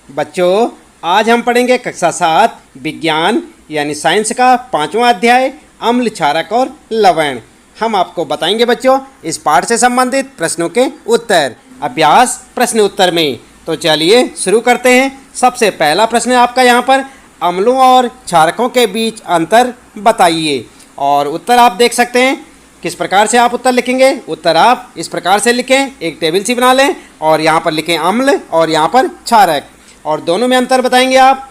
बच्चों, आज हम पढ़ेंगे कक्षा 7 विज्ञान यानी साइंस का 5वां अध्याय अम्ल, क्षारक और लवण। हम आपको बताएंगे बच्चों इस पाठ से संबंधित प्रश्नों के उत्तर। अभ्यास प्रश्न उत्तर में। तो चलिए शुरू करते हैं। सबसे पहला प्रश्न है आपका यहाँ पर, अम्लों और क्षारकों के बीच अंतर बताइए। और उत्तर आप देख सकते हैं। किस प्रकार से आप उत्तर लिखेंगे? उत्तर आप इस प्रकार से लिखें, एक टेबल सी बना लें और यहाँ पर लिखें अम्ल और यहाँ पर क्षारक, और दोनों में अंतर बताएंगे आप।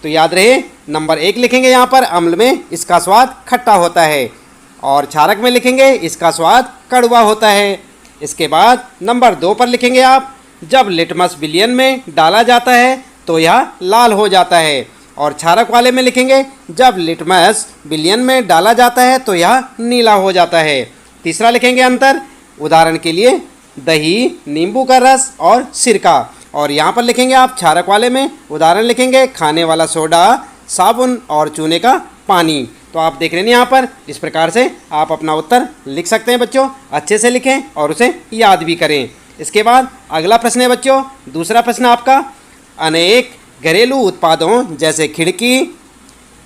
तो याद रहे, नंबर 1 लिखेंगे यहाँ पर अम्ल में इसका स्वाद खट्टा होता है, और क्षारक में लिखेंगे इसका स्वाद कड़वा होता है। इसके बाद नंबर 2 पर लिखेंगे आप, जब लिटमस विलयन में डाला जाता है तो यह लाल हो जाता है, और क्षारक वाले में लिखेंगे जब लिटमस विलयन में डाला जाता है तो यह नीला हो जाता है। तीसरा लिखेंगे अंतर, उदाहरण के लिए दही, नींबू का रस और सिरका, और यहाँ पर लिखेंगे आप क्षारक वाले में उदाहरण लिखेंगे खाने वाला सोडा, साबुन और चूने का पानी। तो आप देख रहे हैं यहाँ पर, इस प्रकार से आप अपना उत्तर लिख सकते हैं बच्चों। अच्छे से लिखें और उसे याद भी करें। इसके बाद अगला प्रश्न है बच्चों, दूसरा प्रश्न आपका, अनेक घरेलू उत्पादों जैसे खिड़की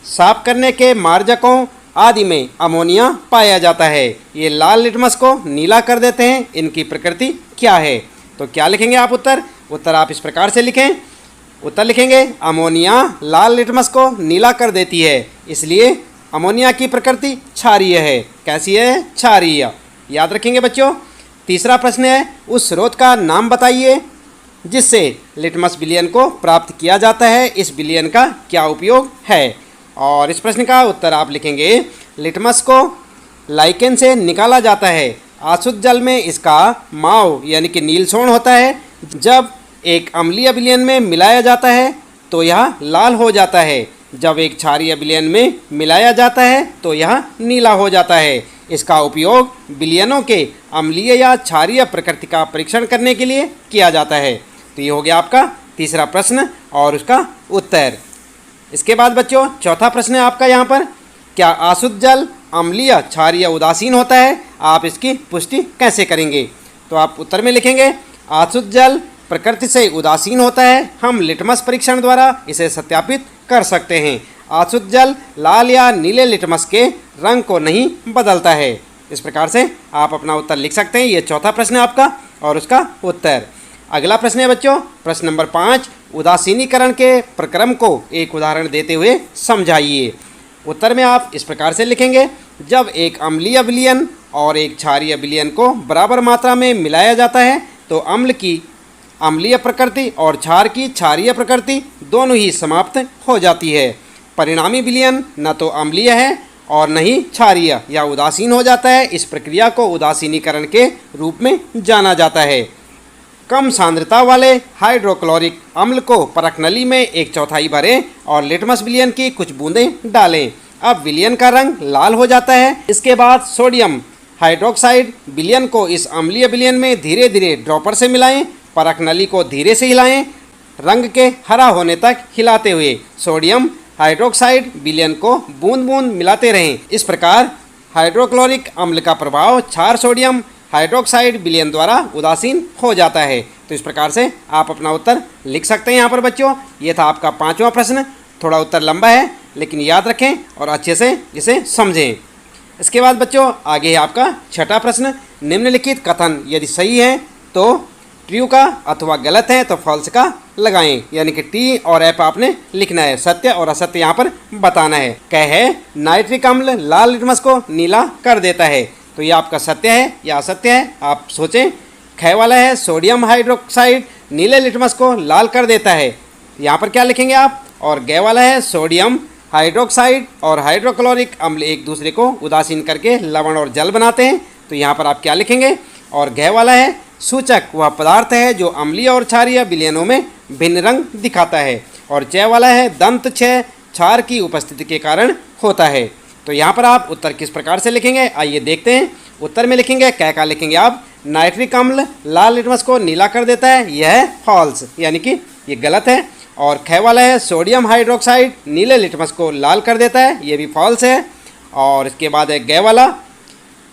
साफ करने के मार्जकों आदि में अमोनिया पाया जाता है। ये लाल लिटमस को नीला कर देते हैं, इनकी प्रकृति क्या है? तो क्या लिखेंगे आप उत्तर? उत्तर आप इस प्रकार से लिखें। उत्तर लिखेंगे अमोनिया लाल लिटमस को नीला कर देती है, इसलिए अमोनिया की प्रकृति क्षारीय है। कैसी है? क्षारीय। याद रखेंगे बच्चों। तीसरा प्रश्न है, उस स्रोत का नाम बताइए जिससे लिटमस विलयन को प्राप्त किया जाता है। इस विलयन का क्या उपयोग है? और इस प्रश्न का उत्तर आप लिखेंगे, लिटमस को लाइकेन से निकाला जाता है। अशुद्ध जल में इसका माव यानी कि नीलसोण होता है। जब एक अम्लीय विलयन में मिलाया जाता है तो यह लाल हो जाता है। जब एक क्षारीय विलयन में मिलाया जाता है तो यह नीला हो जाता है। इसका उपयोग विलयनों के अम्लीय या क्षारीय प्रकृति का परीक्षण करने के लिए किया जाता है। तो ये हो गया आपका तीसरा प्रश्न और उसका उत्तर। इसके बाद बच्चों चौथा प्रश्न है आपका यहाँ पर, क्या अशुद्ध जल अम्लीय, क्षारीय, उदासीन होता है? आप इसकी पुष्टि कैसे करेंगे? तो आप उत्तर में लिखेंगे, अशुद्ध जल प्रकृति से उदासीन होता है। हम लिटमस परीक्षण द्वारा इसे सत्यापित कर सकते हैं। अशुद्ध जल लाल या नीले लिटमस के रंग को नहीं बदलता है। इस प्रकार से आप अपना उत्तर लिख सकते हैं। ये चौथा प्रश्न है आपका और उसका उत्तर। अगला प्रश्न है बच्चों, प्रश्न नंबर 5, उदासीनीकरण के प्रक्रम को एक उदाहरण देते हुए समझाइए। उत्तर में आप इस प्रकार से लिखेंगे, जब एक अम्लीय विलयन और एक क्षारीय विलयन को बराबर मात्रा में मिलाया जाता है तो अम्ल की अम्लीय प्रकृति और क्षार की क्षारीय प्रकृति दोनों ही समाप्त हो जाती है। परिणामी विलयन न तो अम्लीय है और न ही क्षारीय या उदासीन हो जाता है। इस प्रक्रिया को उदासीनीकरण के रूप में जाना जाता है। कम सांद्रता वाले हाइड्रोक्लोरिक अम्ल को परख नली में 1/4 भरें और लिटमस विलयन की कुछ बूंदें डालें। अब विलयन का रंग लाल हो जाता है। इसके बाद सोडियम हाइड्रोक्साइड विलयन को इस अम्लीय विलयन में धीरे धीरे ड्रॉपर से मिलाएं। परख नली को धीरे से हिलाएं, रंग के हरा होने तक हिलाते हुए सोडियम हाइड्रोक्साइड विलयन को बूंद बूंद मिलाते रहें। इस प्रकार हाइड्रोक्लोरिक अम्ल का प्रभाव क्षार सोडियम हाइड्रोक्साइड विलयन द्वारा उदासीन हो जाता है। तो इस प्रकार से आप अपना उत्तर लिख सकते हैं यहाँ पर बच्चों। ये था आपका 5वां प्रश्न। थोड़ा उत्तर लंबा है लेकिन याद रखें और अच्छे से इसे समझें। इसके बाद बच्चों आगे है आपका 6वां प्रश्न, निम्नलिखित कथन यदि सही है तो ट्रू का अथवा गलत है तो फॉल्स का लगाएं। यानी कि टी और एफ आपने लिखना है, सत्य और असत्य यहाँ पर बताना है। कहे नाइट्रिक अम्ल लाल लिटमस को नीला कर देता है, तो ये आपका सत्य है या असत्य है? आप सोचें। ख वाला है सोडियम हाइड्रोक्साइड नीले लिटमस को लाल कर देता है, यहाँ पर क्या लिखेंगे आप? और ग वाला है सोडियम हाइड्रोक्साइड और हाइड्रोक्लोरिक अम्ल एक दूसरे को उदासीन करके लवण और जल बनाते हैं, तो यहाँ पर आप क्या लिखेंगे? और घ वाला है सूचक वह पदार्थ है जो अम्लीय और क्षारीय विलयनों में भिन्न रंग दिखाता है, और च वाला है दंत क्षय क्षार की उपस्थिति के कारण होता है। तो यहाँ पर आप उत्तर किस प्रकार से लिखेंगे आइए देखते हैं। उत्तर में लिखेंगे, क्या लिखेंगे आप? नाइट्रिक अम्ल लाल लिटमस को नीला कर देता है, यह फॉल्स यानी कि ये गलत है। और ख वाला है सोडियम हाइड्रोक्साइड नीले लिटमस को लाल कर देता है, ये भी फॉल्स है। और इसके बाद है ग वाला,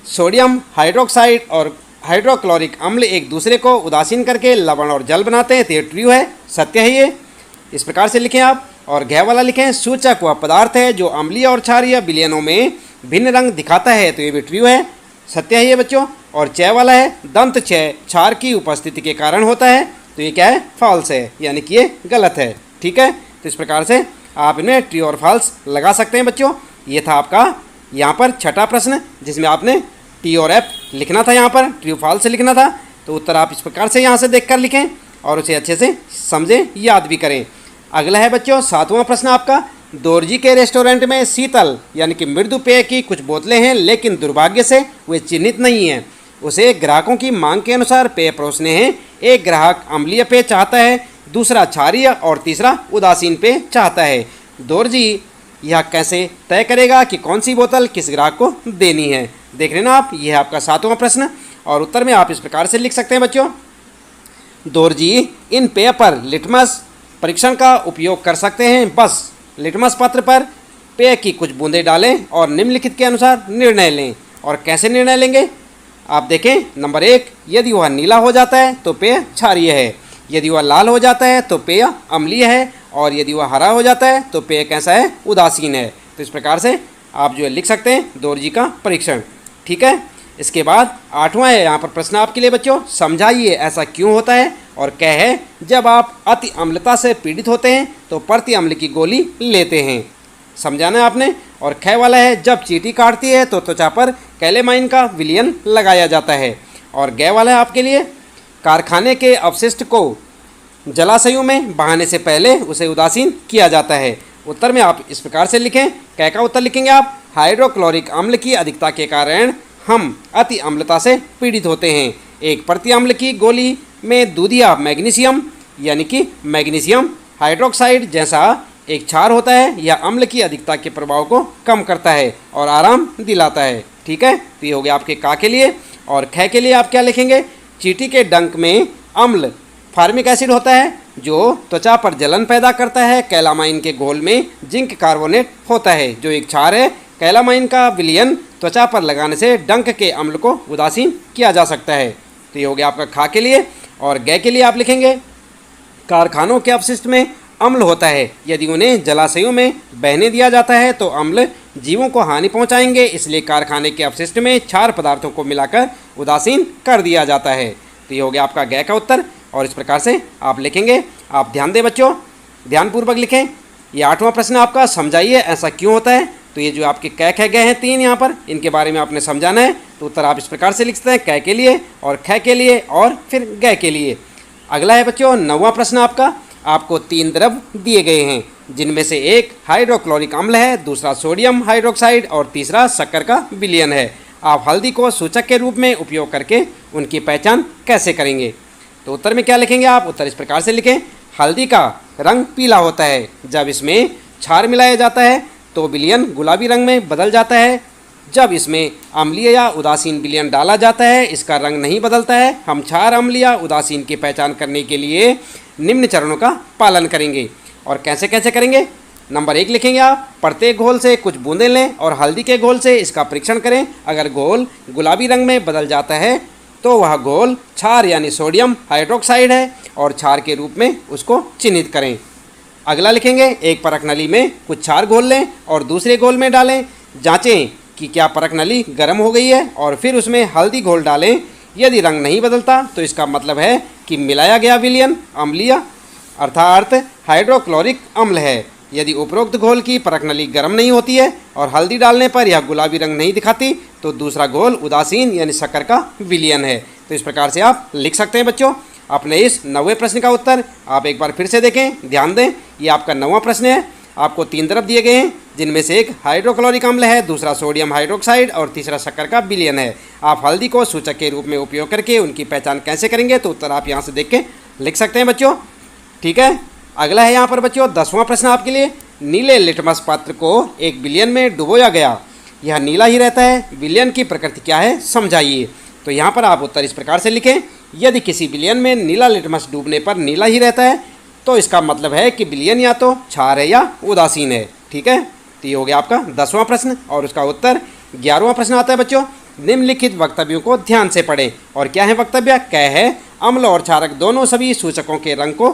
सोडियम हाइड्रोक्साइड और हाइड्रोक्लोरिक अम्ल एक दूसरे को उदासीन करके लवण और जल बनाते हैं, तो ये ट्रू है, सत्य है ये। इस प्रकार से लिखें आप। और घ वाला लिखें सूचक वह पदार्थ है जो अम्लीय और क्षारीय विलयनों में भिन्न रंग दिखाता है, तो ये भी ट्रू है, सत्य है ये बच्चों। और च वाला है दंत क्षय क्षार की उपस्थिति के कारण होता है, तो ये क्या है, फॉल्स है, यानी कि ये गलत है। ठीक है, तो इस प्रकार से आप इनमें ट्रू और फॉल्स लगा सकते हैं बच्चों। ये था आपका यहाँ पर छठा प्रश्न, जिसमें आपने टी और एफ लिखना था, यहाँ पर ट्रू फॉल्स लिखना था। तो उत्तर आप इस प्रकार से यहाँ से देखकर लिखें और उसे अच्छे से समझें, याद भी करें। अगला है बच्चों सातवां प्रश्न आपका, दोरजी के रेस्टोरेंट में शीतल यानी कि मृदु पेय की कुछ बोतलें हैं, लेकिन दुर्भाग्य से वे चिन्हित नहीं हैं। उसे ग्राहकों की मांग के अनुसार पेय परोसने हैं। एक ग्राहक अम्लीय पेय चाहता है, दूसरा क्षारीय और तीसरा उदासीन पेय चाहता है। दोरजी यह कैसे तय करेगा कि कौन सी बोतल किस ग्राहक को देनी है? देख लेना आप, यह है आपका सातवां प्रश्न। और उत्तर में आप इस प्रकार से लिख सकते हैं बच्चों, दोरजी इन पेय पर लिटमस परीक्षण का उपयोग कर सकते हैं। बस लिटमस पत्र पर पेय की कुछ बूंदें डालें और निम्नलिखित के अनुसार निर्णय लें। और कैसे निर्णय लेंगे आप देखें। नंबर 1, यदि वह नीला हो जाता है तो पेय क्षारीय है, यदि वह लाल हो जाता है तो पेय अम्लीय है, और यदि वह हरा हो जाता है तो पेय कैसा है, उदासीन है। तो इस प्रकार से आप जो है लिख सकते हैं दोरजी का परीक्षण। ठीक है, इसके बाद आठवां है यहाँ पर प्रश्न आपके लिए बच्चों, समझाइए ऐसा क्यों होता है। और क्या है, जब आप अति अम्लता से पीड़ित होते हैं तो प्रति अम्ल की गोली लेते हैं, समझाना है आपने। और ख वाला है, जब चींटी काटती है तो त्वचा पर कैलेमाइन का विलयन लगाया जाता है। और ग वाला है आपके लिए, कारखाने के अपशिष्ट को जलाशयों में बहाने से पहले उसे उदासीन किया जाता है। उत्तर में आप इस प्रकार से लिखें। क का उत्तर लिखेंगे आप, हाइड्रोक्लोरिक अम्ल की अधिकता के कारण हम अति अम्लता से पीड़ित होते हैं। एक प्रति अम्ल की गोली में दूधिया मैग्नीशियम यानी कि मैग्नीशियम हाइड्रोक्साइड जैसा एक क्षार होता है, यह अम्ल की अधिकता के प्रभाव को कम करता है और आराम दिलाता है। ठीक है, तो ये हो गया आपके का के लिए। और ख के लिए आप क्या लिखेंगे, चींटी के डंक में अम्ल फार्मिक एसिड होता है जो त्वचा पर जलन पैदा करता है। कैलामाइन के घोल में जिंक कार्बोनेट होता है जो एक क्षार है। कैलामाइन का विलयन त्वचा पर लगाने से डंक के अम्ल को उदासीन किया जा सकता है। तो ये हो गया आपका खा के लिए। और ग के लिए आप लिखेंगे, कारखानों के अपशिष्ट में अम्ल होता है, यदि उन्हें जलाशयों में बहने दिया जाता है तो अम्ल जीवों को हानि पहुंचाएंगे, इसलिए कारखाने के अपशिष्ट में क्षार पदार्थों को मिलाकर उदासीन कर दिया जाता है। तो ये हो गया आपका ग का उत्तर। और इस प्रकार से आप लिखेंगे। आप ध्यान दें बच्चों, ध्यानपूर्वक लिखें। ये आठवां प्रश्न आपका, समझाइए ऐसा क्यों होता है। तो ये जो आपके क ख गए हैं तीन यहाँ पर, इनके बारे में आपने समझाना है। तो उत्तर आप इस प्रकार से लिखते हैं, क के लिए और ख के लिए और फिर ग के लिए। अगला है बच्चों नौवां प्रश्न आपका, आपको 3 द्रव दिए गए हैं, जिनमें से एक हाइड्रोक्लोरिक अम्ल है, दूसरा सोडियम हाइड्रोक्साइड और तीसरा शक्कर का विलयन है। आप हल्दी को सूचक के रूप में उपयोग करके उनकी पहचान कैसे करेंगे? तो उत्तर में क्या लिखेंगे आप? उत्तर इस प्रकार से लिखें, हल्दी का रंग पीला होता है, जब इसमें क्षार मिलाया जाता है तो विलयन गुलाबी रंग में बदल जाता है। जब इसमें अम्लीय या उदासीन विलयन डाला जाता है इसका रंग नहीं बदलता है। हम क्षार, अम्ल या उदासीन की पहचान करने के लिए निम्न चरणों का पालन करेंगे। और कैसे कैसे करेंगे? नंबर 1 लिखेंगे आप, प्रत्येक घोल से कुछ बूंदें लें और हल्दी के घोल से इसका परीक्षण करें। अगर घोल गुलाबी रंग में बदल जाता है तो वह घोल क्षार यानी सोडियम हाइड्रोक्साइड है और क्षार के रूप में उसको चिन्हित करें। अगला लिखेंगे, एक परख नली में कुछ क्षार घोल लें और दूसरे घोल में डालें। जांचें कि क्या परख नली गर्म हो गई है और फिर उसमें हल्दी घोल डालें। यदि रंग नहीं बदलता तो इसका मतलब है कि मिलाया गया विलयन अम्लीय अर्थात हाइड्रोक्लोरिक अम्ल है। यदि उपरोक्त घोल की परख नली गर्म नहीं होती है और हल्दी डालने पर यह गुलाबी रंग नहीं दिखाती तो दूसरा घोल उदासीन यानी शक्कर का विलयन है। तो इस प्रकार से आप लिख सकते हैं बच्चों। अपने इस 9वें प्रश्न का उत्तर आप एक बार फिर से देखें, ध्यान दें। ये आपका 9वां प्रश्न है। आपको 3 द्रव दिए गए हैं, जिनमें से एक हाइड्रोक्लोरिक अम्ल है, दूसरा सोडियम हाइड्रोक्साइड और तीसरा शक्कर का विलयन है। आप हल्दी को सूचक के रूप में उपयोग करके उनकी पहचान कैसे करेंगे? तो उत्तर आप यहाँ से देख के लिख सकते हैं बच्चों। ठीक है, अगला है यहाँ पर बच्चों 10वां प्रश्न आपके लिए। नीले लिटमस पत्र को एक विलयन में डुबोया गया, यह नीला ही रहता है, विलयन की प्रकृति क्या है समझाइए। तो यहाँ पर आप उत्तर इस प्रकार से लिखें, यदि किसी विलयन में नीला लिटमस डूबने पर नीला ही रहता है तो इसका मतलब है कि विलयन या तो क्षार है या उदासीन है। ठीक है, तो ये हो गया आपका 10वां प्रश्न। और उसका उत्तर 11वां प्रश्न आता है बच्चों, निम्नलिखित वक्तव्यों को ध्यान से पढ़ें। और क्या है वक्तव्य? क्या है, अम्ल और क्षारक दोनों सभी सूचकों के रंग को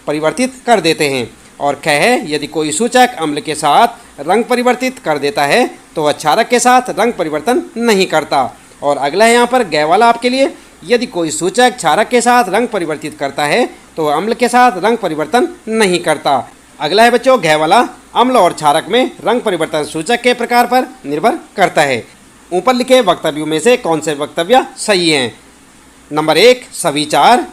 परिवर्तित कर देते हैं। और ख है यदि कोई सूचक अम्ल के साथ रंग परिवर्तित कर देता है तो वह क्षारक के साथ रंग परिवर्तन नहीं करता। और अगला है यहाँ पर ग वाला आपके लिए, यदि कोई सूचक क्षारक के साथ रंग परिवर्तित करता है तो वह अम्ल के साथ रंग परिवर्तन नहीं करता। अगला है बच्चों घ वाला, अम्ल और क्षारक में रंग परिवर्तन सूचक के प्रकार पर निर्भर करता है। ऊपर लिखे वक्तव्यों में से कौन से वक्तव्य सही हैं? नंबर 1 सभी 4,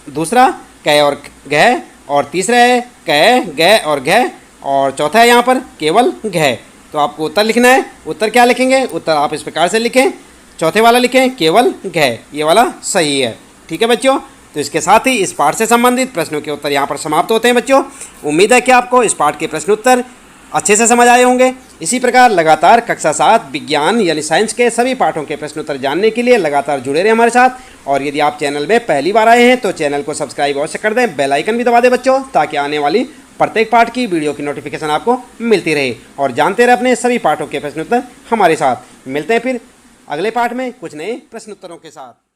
दूसरा क और घ, और तीसरा है क, ग और घ, और चौथा है यहाँ पर केवल घ। तो आपको उत्तर लिखना है। उत्तर क्या लिखेंगे? उत्तर आप इस प्रकार से लिखें, चौथे वाला लिखें केवल घ, ये वाला सही है। ठीक है बच्चों, तो इसके साथ ही इस पाठ से संबंधित प्रश्नों के उत्तर यहाँ पर समाप्त होते हैं बच्चों। उम्मीद है कि आपको इस पाठ के प्रश्न उत्तर अच्छे से समझ आए होंगे। इसी प्रकार लगातार कक्षा 7 विज्ञान यानी साइंस के सभी पाठों के प्रश्न उत्तर जानने के लिए लगातार जुड़े रहे हमारे साथ। और यदि आप चैनल में पहली बार आए हैं तो चैनल को सब्सक्राइब अवश्य कर दें, बेल आइकन भी दबा दें बच्चों, ताकि आने वाली प्रत्येक पाठ की वीडियो की नोटिफिकेशन आपको मिलती रहे। और जानते रहे अपने सभी पाठों के प्रश्न उत्तर हमारे साथ। मिलते हैं फिर अगले पाठ में कुछ नए प्रश्न उत्तरों के साथ।